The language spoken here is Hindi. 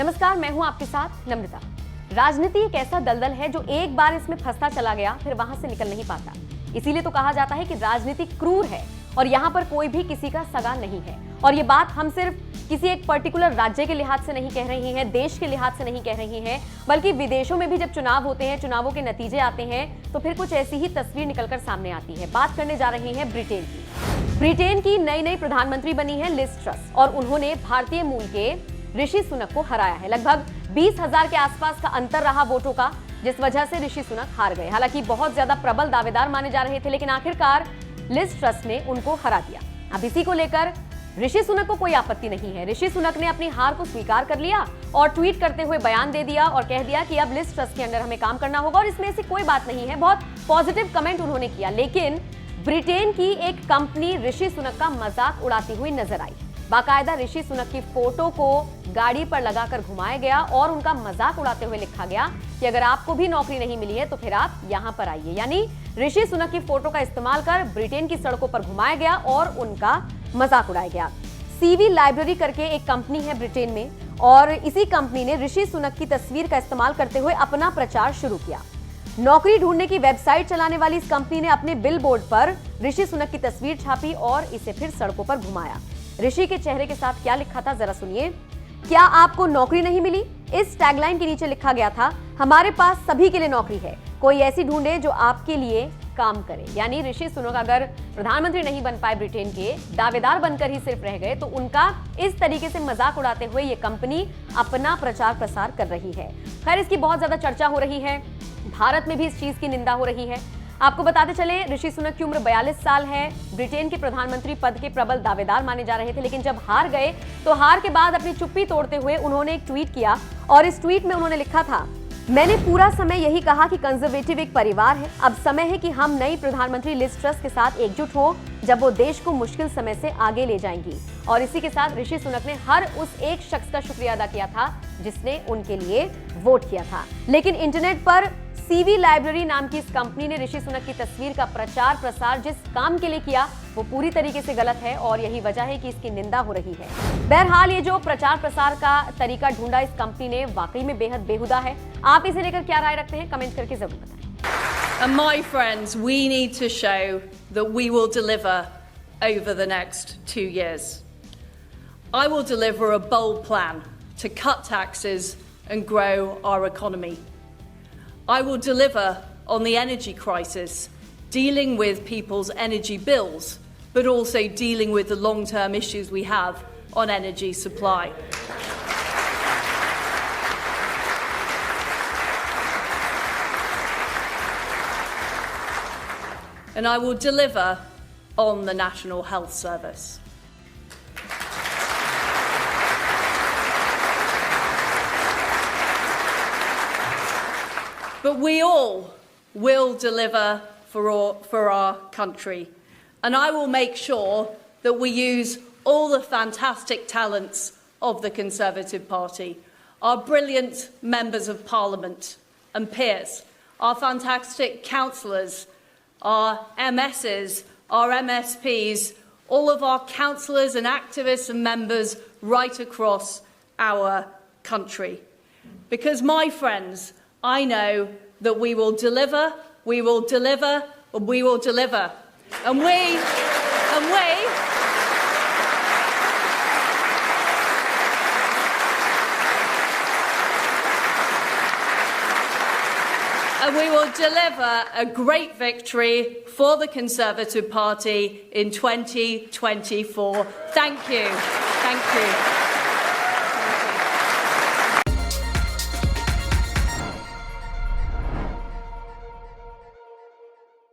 नमस्कार, मैं हूं आपके साथ नम्रता। राजनीति एक ऐसा दलदल है जो एक बार इसमें फंसता चला गया फिर वहां से निकल नहीं पाता। इसीलिए तो कहा जाता है कि राजनीति क्रूर है और यहाँ पर कोई भी किसी का सगा नहीं है। और ये बात हम सिर्फ किसी एक पर्टिकुलर राज्य के लिहाज से नहीं कह रही हैं, देश के लिहाज से नहीं कह रही हैं, बल्कि विदेशों में भी जब चुनाव होते हैं, चुनावों के नतीजे आते हैं तो फिर कुछ ऐसी ही तस्वीर निकलकर सामने आती है। बात करने जा रही हैं ब्रिटेन की। ब्रिटेन की नई प्रधानमंत्री बनी है लिज ट्रस और उन्होंने भारतीय मूल के ऋषि सुनक को हराया है। लगभग 20,000 के आसपास का अंतर रहा वोटों का, जिस वजह से ऋषि सुनक हार गए। हालांकि बहुत ज्यादा प्रबल दावेदार माने जा रहे थे, लेकिन आखिरकार लिज ट्रस ने उनको हरा दिया। अब इसी को लेकर ऋषि सुनक को कोई आपत्ति नहीं है। ऋषि सुनक ने अपनी हार को स्वीकार कर लिया और ट्वीट करते हुए बयान दे दिया और कह दिया कि अब लिज ट्रस के अंडर हमें काम करना होगा और इसमें ऐसी कोई बात नहीं है। बहुत पॉजिटिव कमेंट उन्होंने किया। लेकिन ब्रिटेन की एक कंपनी ऋषि सुनक का मजाक उड़ाती हुई नजर आई। बाकायदा ऋषि सुनक की फोटो को गाड़ी पर लगाकर घुमाया गया और उनका मजाक उड़ाते हुए लिखा गया कि अगर आपको भी नौकरी नहीं मिली है तो फिर आप यहां पर आइए। यानी ऋषि सुनक की फोटो का इस्तेमाल कर ब्रिटेन की सड़कों पर घुमाया गया और उनका मजाक उड़ाया गया। CV लाइब्रेरी करके एक कंपनी है ब्रिटेन में और इसी कंपनी ने ऋषि सुनक की तस्वीर का इस्तेमाल करते हुए अपना प्रचार शुरू किया। नौकरी ढूंढने की वेबसाइट चलाने वाली इस कंपनी ने अपने बिलबोर्ड पर ऋषि सुनक की तस्वीर छापी और इसे फिर सड़कों पर घुमाया। ऋषि के चेहरे के साथ क्या लिखा था जरा सुनिए। क्या आपको नौकरी नहीं मिली? इस टैगलाइन के नीचे लिखा गया था, हमारे पास सभी के लिए नौकरी है, कोई ऐसी ढूंढे जो आपके लिए काम करे। यानी ऋषि सुनक अगर प्रधानमंत्री नहीं बन पाए, ब्रिटेन के दावेदार बनकर ही सिर्फ रह गए, तो उनका इस तरीके से मजाक उड़ाते हुए ये कंपनी अपना प्रचार प्रसार कर रही है। खैर, इसकी बहुत ज्यादा चर्चा हो रही है, भारत में भी इस चीज की निंदा हो रही है। आपको बताते चले, ऋषि सुनक की उम्र 42 साल है। ब्रिटेन के प्रधानमंत्री पद के प्रबल दावेदार माने जा रहे थे, लेकिन जब हार गए तो हार के बाद अपनी चुप्पी तोड़ते हुए उन्होंने एक ट्वीट किया और इस ट्वीट में उन्होंने लिखा था, मैंने पूरा समय यही कहा कि कंजर्वेटिव एक परिवार है। अब समय है कि हम नई प्रधानमंत्री लिज ट्रस के साथ एकजुट हो, जब वो देश को मुश्किल समय से आगे ले जाएंगी। और इसी के साथ ऋषि सुनक ने हर उस एक शख्स का शुक्रिया अदा किया था जिसने उनके लिए वोट किया था। लेकिन इंटरनेट पर CV लाइब्रेरी नाम की इस कंपनी ने ऋषि सुनक की तस्वीर का प्रचार प्रसार जिस काम के लिए किया वो पूरी तरीके से गलत है और यही वजह है कि इसकी निंदा हो रही है। बहरहाल, ये जो प्रचार प्रसार का तरीका ढूंढा इस कंपनी ने वाकई में बेहद बेहुदा है। आप इसे लेकर क्या राय रखते हैं, कमेंट करके जरूर बताएं। And my friends, we need to show that we will deliver over the next 2 years. I will deliver a bold plan to cut taxes and grow our economy. I will deliver on the energy crisis, dealing with people's energy bills, but also dealing with the long-term issues we have on energy supply. And I will deliver on the National Health Service. But we all will deliver for our country. And I will make sure that we use all the fantastic talents of the Conservative Party, our brilliant members of Parliament and peers, our fantastic councillors, our MSs, our MSPs, all of our councillors and activists and members right across our country. Because, my friends, I know that we will deliver, we will deliver, and we will deliver. And we will deliver a great victory for the Conservative Party in 2024. Thank you. Thank you.